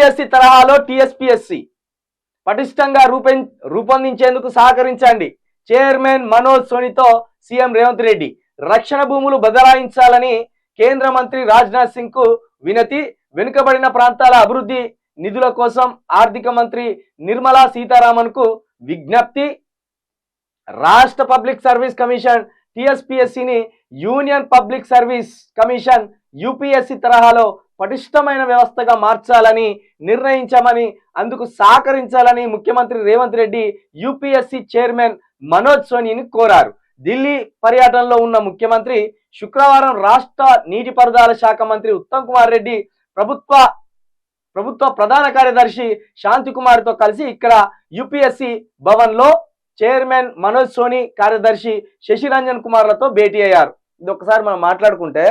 UPSC తరహాలో TSPSC పటిష్టంగా రూపొందించేందుకు సహకరించండి. చైర్మన్ మనోజ్ సోనితో సీఎం రేవంత్ రెడ్డి. రక్షణ భూములు బదలాయించాలని కేంద్ర మంత్రి రాజ్నాథ్ సింగ్ కు వినతి. వెనుకబడిన ప్రాంతాల అభివృద్ధి నిధుల కోసం ఆర్థిక మంత్రి నిర్మలా సీతారామన్ కు విజ్ఞప్తి. రాష్ట్ర పబ్లిక్ సర్వీస్ కమిషన్ టీఎస్పీఎస్సీని union public service commission UPSC తరహాలో పటిష్టమైన వ్యవస్థగా మార్చాలని నిర్ణయించామని, అందుకు సహకరించాలని ముఖ్యమంత్రి రేవంత్ రెడ్డి యూపీఎస్సీ చైర్మన్ మనోజ్ సోనీని కోరారు. ఢిల్లీ పర్యటనలో ఉన్న ముఖ్యమంత్రి శుక్రవారం రాష్ట్ర నీటిపారుదల శాఖ మంత్రి ఉత్తమ్ కుమార్ రెడ్డి, ప్రభుత్వ ప్రధాన కార్యదర్శి శాంతి కుమార్తో కలిసి ఇక్కడ యూపీఎస్సీ భవన్లో చైర్మన్ మనోజ్ సోని, కార్యదర్శి శశిరంజన్ కుమార్లతో భేటీ అయ్యారు. ఇది ఒకసారి మనం మాట్లాడుకుంటే,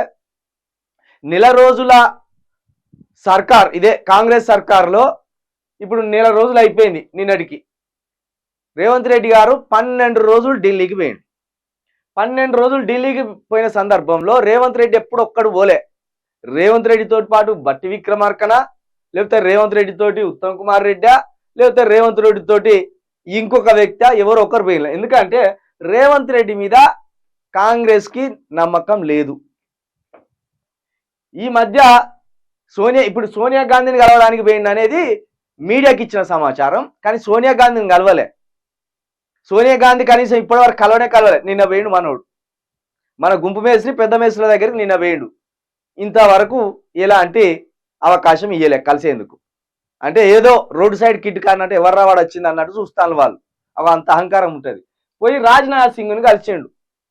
నెల రోజుల సర్కార్ ఇదే కాంగ్రెస్ సర్కార్లో ఇప్పుడు నెల రోజులు అయిపోయింది. నిన్నటికి రేవంత్ రెడ్డి గారు 12 రోజులు ఢిల్లీకి పోయింది. 12 రోజులు ఢిల్లీకి పోయిన సందర్భంలో రేవంత్ రెడ్డి ఎప్పుడు ఒక్కడు పోలే. రేవంత్ రెడ్డితో పాటు బట్టి విక్రమార్కన, లేకపోతే రేవంత్ రెడ్డి తోటి ఉత్తమ్ కుమార్ రెడ్డి, లేకపోతే రేవంత్ రెడ్డి తోటి ఇంకొక వ్యక్తి, ఎవరో ఒకరు పోయిన. ఎందుకంటే రేవంత్ రెడ్డి మీద కాంగ్రెస్ కి నమ్మకం లేదు. ఈ మధ్య ఇప్పుడు సోనియా గాంధీని కలవడానికి పోయింది అనేది మీడియాకి ఇచ్చిన సమాచారం. కానీ సోనియా గాంధీని కలవలే. సోనియా గాంధీ కనీసం ఇప్పటివరకు కలవలే. నిన్న వేయండు మనోడు, మన గుంపు మేస్త్రి పెద్ద మేస్త్రుల దగ్గరికి నిన్న వేయండు. ఇంతవరకు ఎలాంటి అవకాశం ఇయ్యలే కలిసేందుకు. అంటే ఏదో రోడ్డు సైడ్ కిట్ కానంటే ఎవర్రా వాడు వచ్చింది అన్నట్టు చూస్తాను వాళ్ళు. అంత అహంకారం ఉంటుంది. పోయి రాజ్నాథ్ సింగ్ని కలిసిండు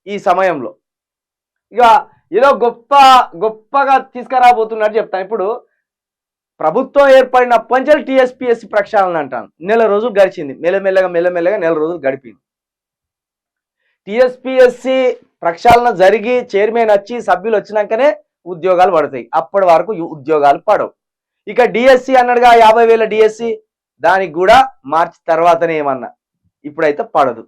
ఈ సమయంలో. ఇక ఏదో గొప్పగా తీసుకురాబోతున్నట్టు చెప్తాను. ఇప్పుడు ప్రభుత్వం ఏర్పడినప్పటి నుంచి టీఎస్పీఎస్సీ ప్రక్షాళన అంటాను. నెల రోజులు గడిచింది. మెల్లమెల్లగా నెల రోజులు గడిపింది. టీఎస్పీఎస్సీ ప్రక్షాళన జరిగి చైర్మన్ వచ్చి సభ్యులు వచ్చినాకనే ఉద్యోగాలు పడతాయి. అప్పటి వరకు ఉద్యోగాలు పడవు. ఇక డిఎస్సి అన్నాడుగా 50,000 డిఎస్సి, దానికి కూడా మార్చి తర్వాతనే ఏమన్నా, ఇప్పుడైతే పడదు.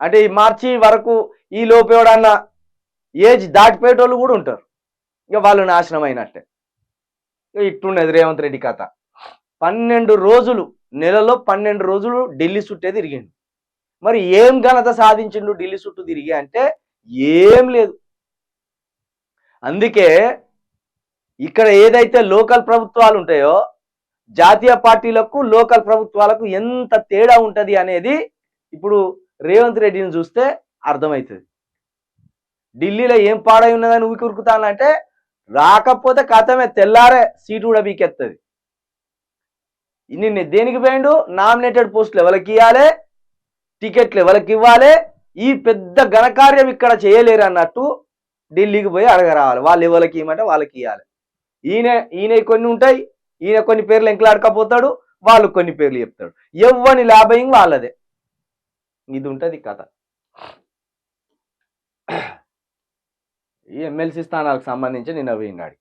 అంటే ఈ మార్చి వరకు ఈ లోపు ఎవడన్నా ఏజ్ దాటిపోయేటోళ్ళు కూడా ఉంటారు. ఇక వాళ్ళు నాశనం అయినట్టే. ఇట్లున్నది రేవంత్ రెడ్డి కథ. 12 రోజులు, నెలలో 12 రోజులు ఢిల్లీ చుట్టే తిరిగిండు. మరి ఏం ఘనత సాధించిండు ఢిల్లీ చుట్టూ తిరిగి అంటే? ఏం లేదు. అందుకే ఇక్కడ ఏదైతే లోకల్ ప్రభుత్వాలు ఉంటాయో, జాతీయ పార్టీలకు లోకల్ ప్రభుత్వాలకు ఎంత తేడా ఉంటుంది అనేది ఇప్పుడు రేవంత్ రెడ్డిని చూస్తే అర్థమవుతుంది. ఢిల్లీలో ఏం పాడై ఉన్నదని ఊరికి ఉరుకుతానంటే, రాకపోతే కథమే, తెల్లారే సీటు కూడా బీకెత్తది. నిన్న దేనికి పోయిండు? నామినేటెడ్ పోస్టులు ఎవరికి ఇవ్వాలి, టికెట్లు ఎవరికి ఇవ్వాలి, ఈ పెద్ద ఘనకార్యం ఇక్కడ చేయలేరు అన్నట్టు ఢిల్లీకి పోయి అడగరావాలి. వాళ్ళు ఎవరికి ఇవ్వమంటే వాళ్ళకి ఇవ్వాలి. ఈయన కొన్ని ఉంటాయి, ఈయన కొన్ని పేర్లు ఎంకలాడకపోతాడు, వాళ్ళు కొన్ని పేర్లు చెప్తాడు. ఎవ్వని లాభం వాళ్ళదే. ఇది ఉంటుంది కథ. ఈ ఎమ్మెల్సీ స్థానాలకు సంబంధించి నిన్న పోయినాడు.